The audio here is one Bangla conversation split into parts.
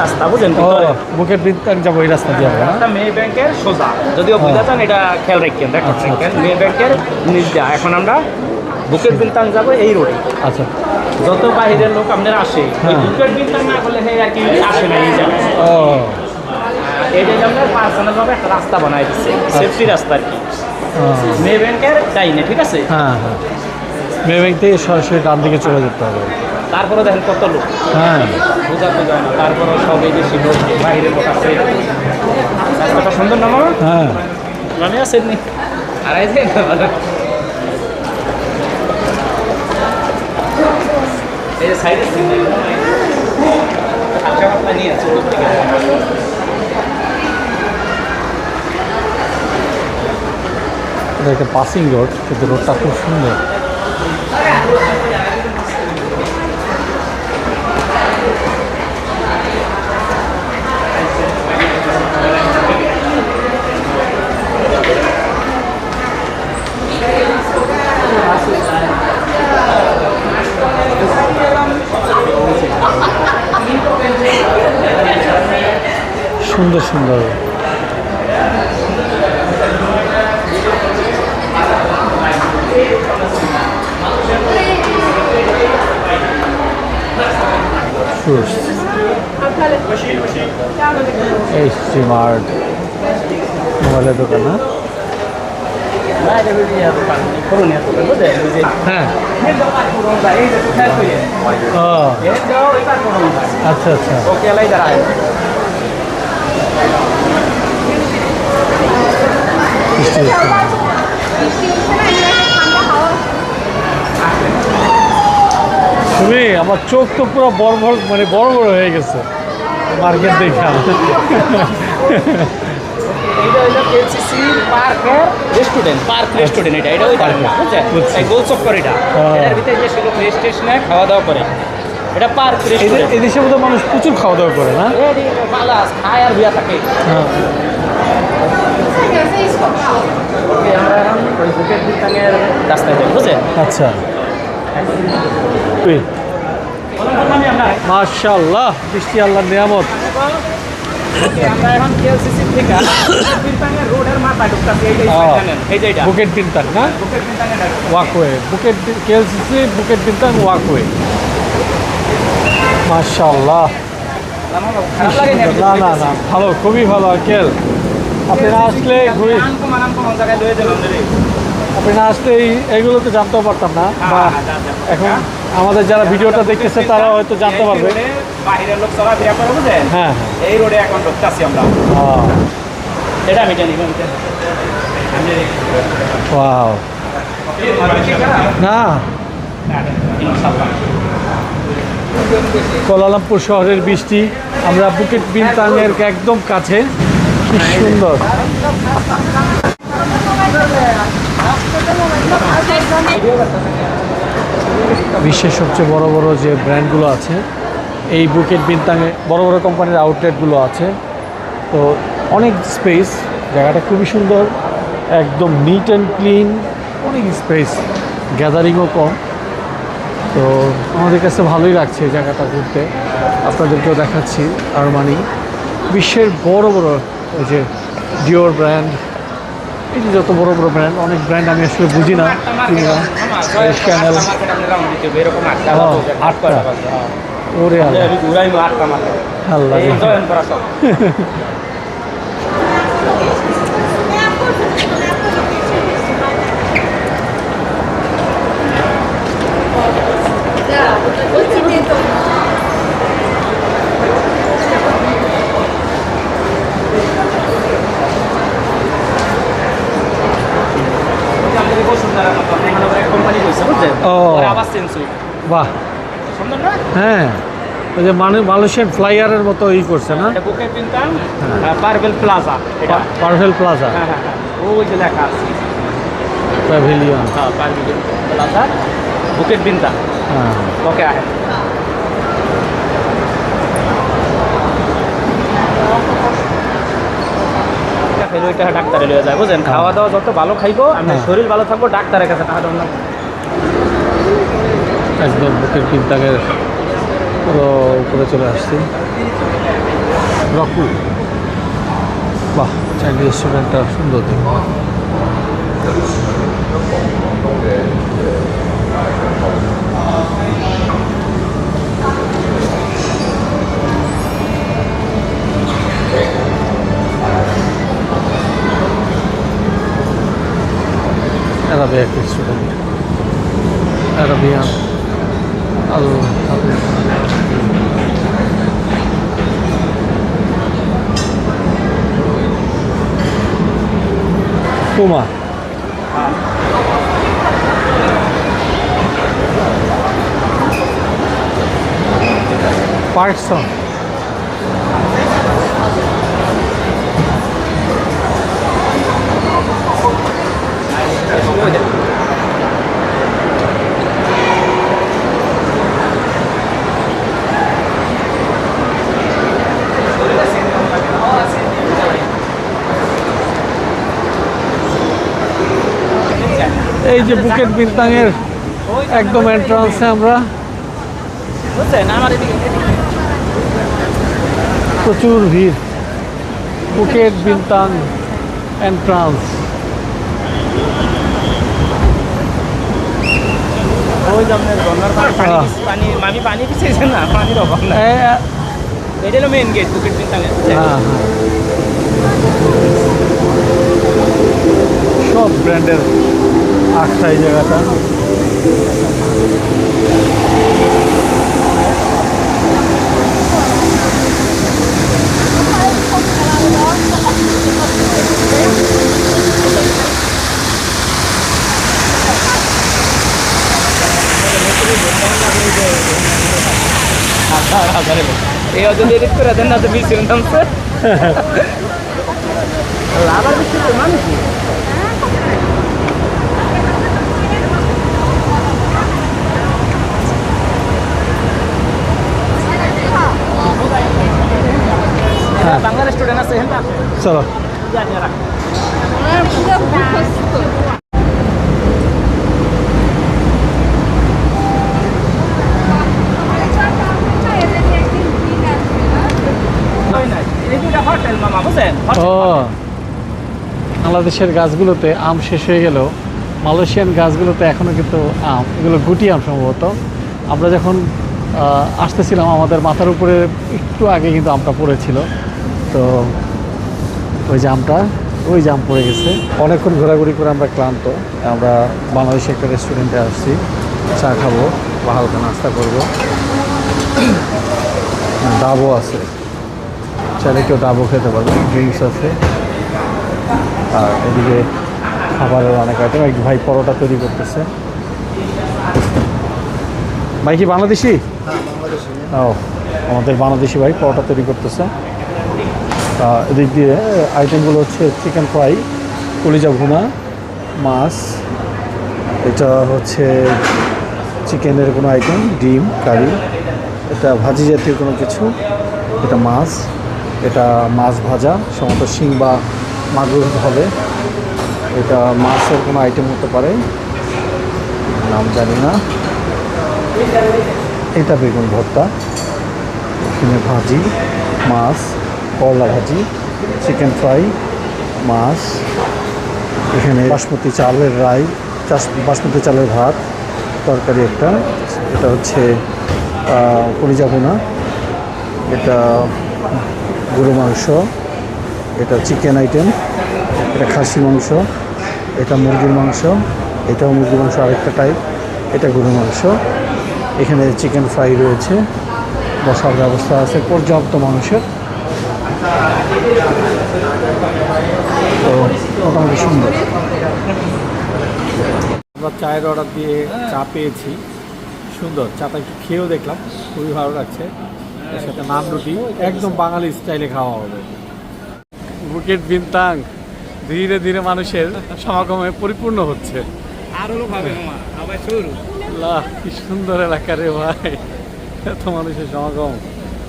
রাস্তা বুঝেন বুকেট বিনতাং যাবো এই রাস্তা দিয়ে রাস্তা মেয়ে ব্যাংকের সোজা, যদিও বুঝা যান এটা খেয়াল রাখেন দেখেন মেয়ে ব্যাংকের নিচ যা। এখন আমরা বুকেট বিনতাং যাবো এই রোডে। আচ্ছা, যত বাইরের লোক আপনারা আসে বুকেট বিনতাং না করলে আর কি আসে না এই জায়গায়। ও এইটা আমরা পার্সোনালভাবে একটা রাস্তা বানাই দিচ্ছি, সেফটি রাস্তা আর কি মেয়ে ব্যাংকের ডাইনে, ঠিক আছে? হ্যাঁ হ্যাঁ, মেয়ে ব্যাংক থেকে সরাসরি ডান দিকে চলে যেতে হবে। তারপরে দেখেন কত লোক, হ্যাঁ বোঝাতে যায় না। তারপরে সব এই দেশি লোক বাইরের লোক আছে। রাস্তাটা সুন্দর না মামা? হ্যাঁ আমি আসেননি আর এই যে এই সাইডে হালকা পাতলা নিয়ে আছে দূর থেকে। এটা একটা পাসিং রোড, কিন্তু রোডটা খুব সুন্দর। সুন্দর সুন্দর ফ্রুটস, এইচডি মার্ট মোবাইলের দোকান না? হ্যাঁ ও আচ্ছা আচ্ছা, তুমি আমার চোখ তো পুরো বড় বড় মানে বড় বড় হয়ে গেছে মার্কেট দেখে। এটা হলো কেএলসিসি পার্কের রেস্টুরেন্ট, পার্ক রেস্টুরেন্ট। এটা ওই দাঁড়ানো বুঝছেন, এই গোল চক্কর এটা। এর ভিতরে যে সেগুলো স্টেশনে খাওয়া দাওয়া করে, এটা পার্ক রেস্টুরেন্ট। এই দেশের মধ্যে মানুষ প্রচুর খাওয়া দাওয়া করে না? মালাস খায় আর বিয়া থাকে। আমরা এখন ওই বুকেট বিনতাংয়ের রাস্তায় যাই বুঝছেন? আচ্ছা, মাশাআল্লাহ, বৃষ্টি আল্লাহর নিয়ামত। আমরা এখন কেএলসিসি থেকে বিনতাংয়ের রোডের মাথায় ঢুকতাছি। এই যে এটা বুকেট বিনতাং না? বুকেট বিনতাংয়ের walkway, Bukit KLCC Bukit Bintang walkway. মাশাআল্লাহ, খারাপ লাগে না? না না না, ভালো, খুবই ভালো আঙ্কেল। আপনি না আসলে ঘুরে, আপনি না আসলে এগুলো তো জানতেও পারতাম না। বা এখন আমাদের যারা ভিডিওটা দেখতেছে তারা হয়তো জানতে পারবে। বাইরের লোক চলাফেরা করে বুঝেন? হ্যাঁ এই রোডে এখন ঢুকতেছি আমরা। এটা আমি জানি ওয়াও, না কুয়ালালামপুর শহরের বৃষ্টি, আমরা বুকেট বিনতাংয়ের একদম কাছে। কি সুন্দর, বিশ্বের সবচেয়ে বড় বড় যে ব্র্যান্ডগুলো আছে এই বুকেট বিনতাংয়ে বড় বড় কোম্পানির আউটলেটগুলো আছে। তো অনেক স্পেস, জায়গাটা খুবই সুন্দর, একদম নিট অ্যান্ড ক্লিন, অনেক স্পেস, গ্যাদারিংও কম। তো আমাদের কাছে ভালোই লাগছে এই জায়গাটা ঘুরতে। আপনাদেরকেও দেখাচ্ছি আরমানি, বিশ্বের বড় বড় ওই যে ডিওর ব্র্যান্ড, এই যে যত বড় বড় ব্র্যান্ড, অনেক ব্র্যান্ড আমি আসলে বুঝি না। চ্যানেল 8টা, ওরে আল্লাহ, বাহ, হ্যাঁ, ওই যে মালয়েশিয়ান ফ্লাইয়ারের মতো ই করছে না? বুকেট বিনতাং পারভেল প্লাজা, এটা পারভেল প্লাজা। হ্যাঁ হ্যাঁ, ওই যে লেখা আছে প্যাভিলিয়ন। হ্যাঁ, পারভেল প্লাজা বুকেট বিনতাং। হ্যাঁ, ওকে আহে ওইটা ডাক্তারে লয়ে যায় বুঝেন। খাওয়া দাওয়া যত ভালো খাইবো, আমি শরীর ভালো থাকবো, ডাক্তারের কাছে টাকা দেবো না। একদম বুকেট বিনতাংয়ের পুরো উপরে চলে আসছি। রকু, বাহ চাইনিজ রেস্টুরেন্টটা সুন্দর দেখো। Arabic restaurant, Arabian Al Puma. Parkson. এই যে বুকেট বিন্তাঙের একদম এন্ট্রান্সে আমরা, বুঝছেন আমার এদিকে প্রচুর ভিড়। Bouquet বিন্তাং entrance. ওই যে আপনার গঙ্গার পানি আমি পানি পিছিয়েছেন না, পানির অভাব না। এটা হলো মেন গেট বুকেট বিন্তাঙের। হ্যাঁ, সব ব্র্যান্ডের আটটা এই জায়গাটা। এই অজন্য এডিট করে দেন না তো বেশি নাম স্যার আবার বেশি মানুষ বাংলা রেস্টুরেন্ট আছে হ্যাঁ চলো ও, বাংলাদেশের গাছগুলোতে আম শেষ হয়ে গেলেও মালয়েশিয়ান গাছগুলোতে এখনও কিন্তু আম, এগুলো গুটি আম সম্ভবত। আমরা যখন আসতেছিলাম আমাদের মাথার উপরে একটু আগে কিন্তু আমটা পড়েছিল। তো ওই জামটা, ওই জাম পড়ে গেছে। অনেকক্ষণ ঘোরাঘুরি করে আমরা ক্লান্ত। আমরা বাংলাদেশে একটা রেস্টুরেন্টে আসছি, চা খাবো বা হালকা নাস্তা করবো। ডাবও আছে, চাইলে কেউ ডাবও খেতে পারবে, ড্রিঙ্কস আছে। আর এদিকে খাবারের অনেক আইটেম। এক ভাই পরোটা তৈরি করতেছে। ভাই কি বাংলাদেশি? ও, আমাদের বাংলাদেশি ভাই পরোটা তৈরি করতেছে। এদিক দিয়ে আইটেমগুলো হচ্ছে চিকেন ফ্রাই, কলিজা ভুনা, মাছ, এটা হচ্ছে চিকেনের কোনো আইটেম, ডিম কারি, এটা ভাজি জাতীয় কোনো কিছু, এটা মাছ, এটা মাছ ভাজা সম্ভবত শিং বা মাগুর হবে, এটা মাছের কোনো আইটেম হতে পারে, নাম জানি না। এটা বেগুন ভর্তা, এখানে ভাজি, মাছ, করলা ভাজি, চিকেন ফ্রাই, মাছ, এখানে বাসমতি চালের বাসমতি চালের ভাত, তরকারি একটা, এটা হচ্ছে কলিজা ভুনা, এটা গরু মাংস, এটা চিকেন আইটেম, এটা খাসি মাংস, এটা মুরগির মাংস, এটাও মুরগির মাংস আরেকটা টাইপ, এটা গরু মাংস, এখানে চিকেন ফ্রাই রয়েছে, বসার ব্যবস্থা আছে পর্যাপ্ত মানুষের। তো মোটামুটি সুন্দর। আমরা চায়ের অর্ডার দিয়ে চা পেয়েছি, সুন্দর চাটা একটু খেয়েও দেখলাম, খুবই ভালো লাগছে। এর সাথে নান রুটি, একদম বাঙালি স্টাইলে খাওয়া হবে। বুকেট বিন্তাং ধীরে ধীরে মানুষের সমাগমে পরিপূর্ণ হচ্ছে। আরো লোক হবে আবার শুরু। কি সুন্দর এলাকা রে ভাই, এত মানুষের সমাগম,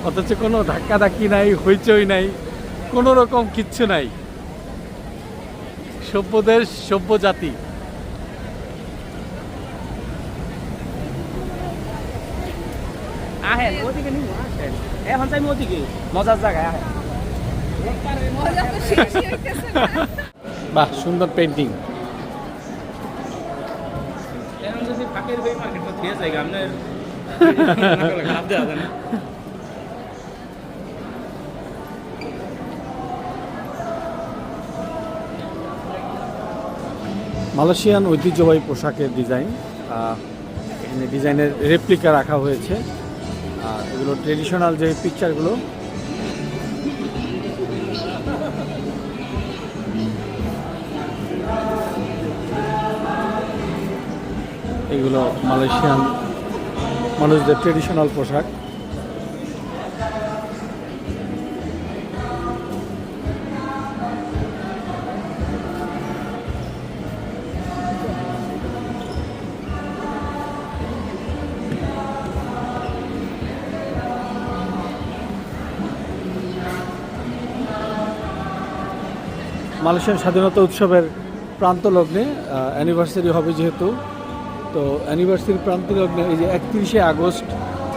অথচ কোনো ধাক্কাধাক্কি নাই, হইচই নাই, কোনো রকম কিচ্ছু নাই। সভ্য দেশ, সভ্য জাতি। আহেন ওদিকে নিয়ে আসেন, এখন চাই ওদিকে মজার জায়গায় আহেন। মজা তো শেষই হইতেছে না। বাহ, সুন্দর পেন্টিং। এখন যদি ফাঁকের বই মার্কেট তো দিয়ে যায় আপনার লাভ দেওয়া যায় না। মালয়েশিয়ান ঐতিহ্যবাহী পোশাকের ডিজাইন, এখানে ডিজাইনের রেপ্লিকা রাখা হয়েছে। আর এগুলো ট্রেডিশনাল যে পিকচারগুলো, এগুলো মালয়েশিয়ান মানুষদের ট্রেডিশনাল পোশাক। মালয়েশিয়ান স্বাধীনতা উৎসবের প্রান্ত লগ্নে অ্যানিভার্সারি হবে যেহেতু, তো অ্যানিভার্সারি প্রান্ত লগ্নে এই যে 31শে আগস্ট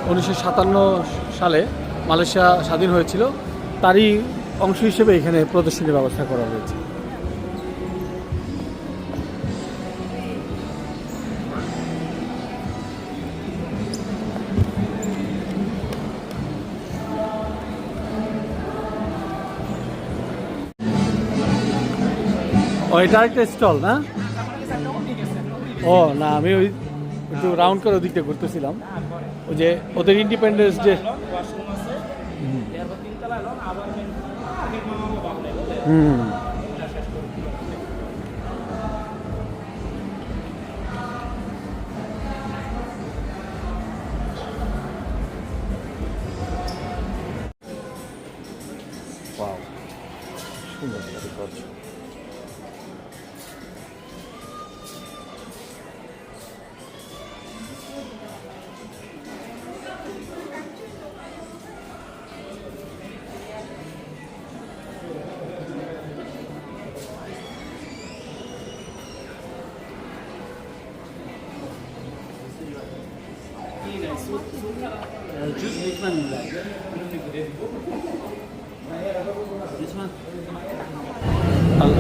1957 সালে মালয়েশিয়া স্বাধীন হয়েছিল, তারই অংশ হিসেবে এখানে প্রদর্শনীর ব্যবস্থা করা হয়েছে। ও, এটা একটা স্টল না? ও না, আমি ওই একটু রাউন্ড করে ওদিকটা ঘুরতেছিলাম। ওই যে ওদের ইন্ডিপেন্ডেন্স ডে। ওয়াশরুম আছে, এরপর তিনতলা এলো আবার আগের মামাকে বাবলে হুম। Wow, সুন্দর কারুকার্য।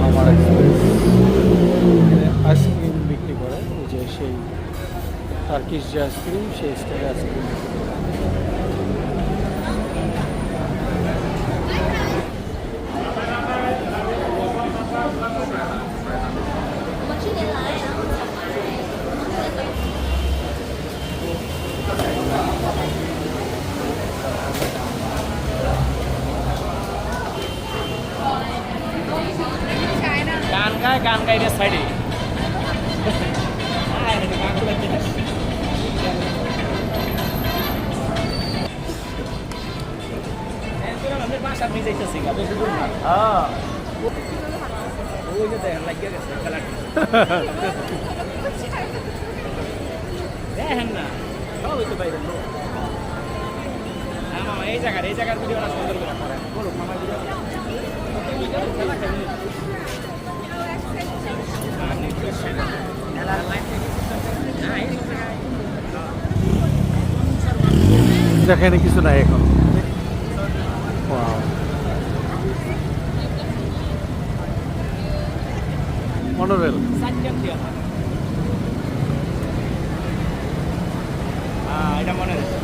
আমার আইসক্রিম বিক্রি করে, ওই যে সেই টার্কিশ যে আইসক্রিম, সেই স্টাইলের আইসক্রিম। গান গাইলে সাইডে বাসা নিয়ে যাইতেছি ওই যে দেখেন লাগিয়ে গেছে খেলাটি দেখেন না সব হইতে পাইবে মামা এই জায়গার ভিডিওটা সুন্দর করে করেন বলুন মামা ভিডিও খেলা খেলি যেখানে কিছু নাই এখন। মনোরেল এটা মনে রয়েছে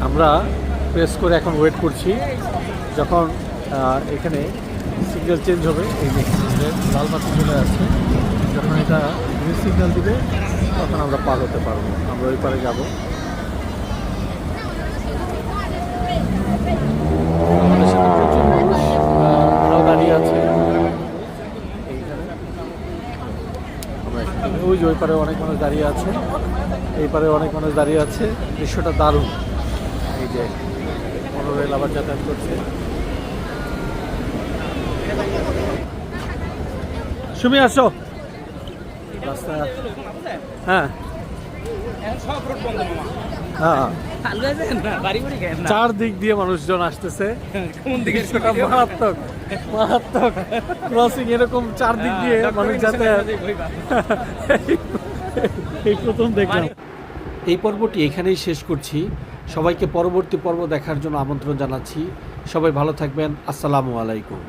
আমরা প্রেস করে এখন ওয়েট করছি, যখন এখানে সিগন্যাল চেঞ্জ হবে। এই যে লাল বাতি চলে আসছে, যখন এটা গ্রিন সিগন্যাল দিবে তখন আমরা পার হতে পারবো, আমরা ওই পারে যাব। আমাদের সাথে প্রচুর মানুষ ওরাও দাঁড়িয়ে আছে এইখানে। ওই যে ওই পারে অনেক মানুষ দাঁড়িয়ে আছে, এই পারে অনেক মানুষ দাঁড়িয়ে আছে। দৃশ্যটা দারুণ। এই যে মনোরেল আবার যাতায়াত করছে। সুমি আসো, রাস্তা বুঝলেন? হ্যাঁ এখন সব রোড বন্ধ মামা। হ্যাঁ ভালো আছেন না? বাড়ি বাড়ি গেছেন না? চার দিক দিয়ে মানুষজন আসতেছে কোন দিকে দৃশ্যটা মারাত্মক মারাত্মক ক্রসিং এরকম চার দিক দিয়ে মানুষ যাতায়াত এই প্রথম দেখলাম। এই পর্বটি এখানেই শেষ করছি। সবাইকে পরবর্তী পর্ব দেখার জন্য আমন্ত্রণ জানাচ্ছি। সবাই ভালো থাকবেন। আসসালামু আলাইকুম।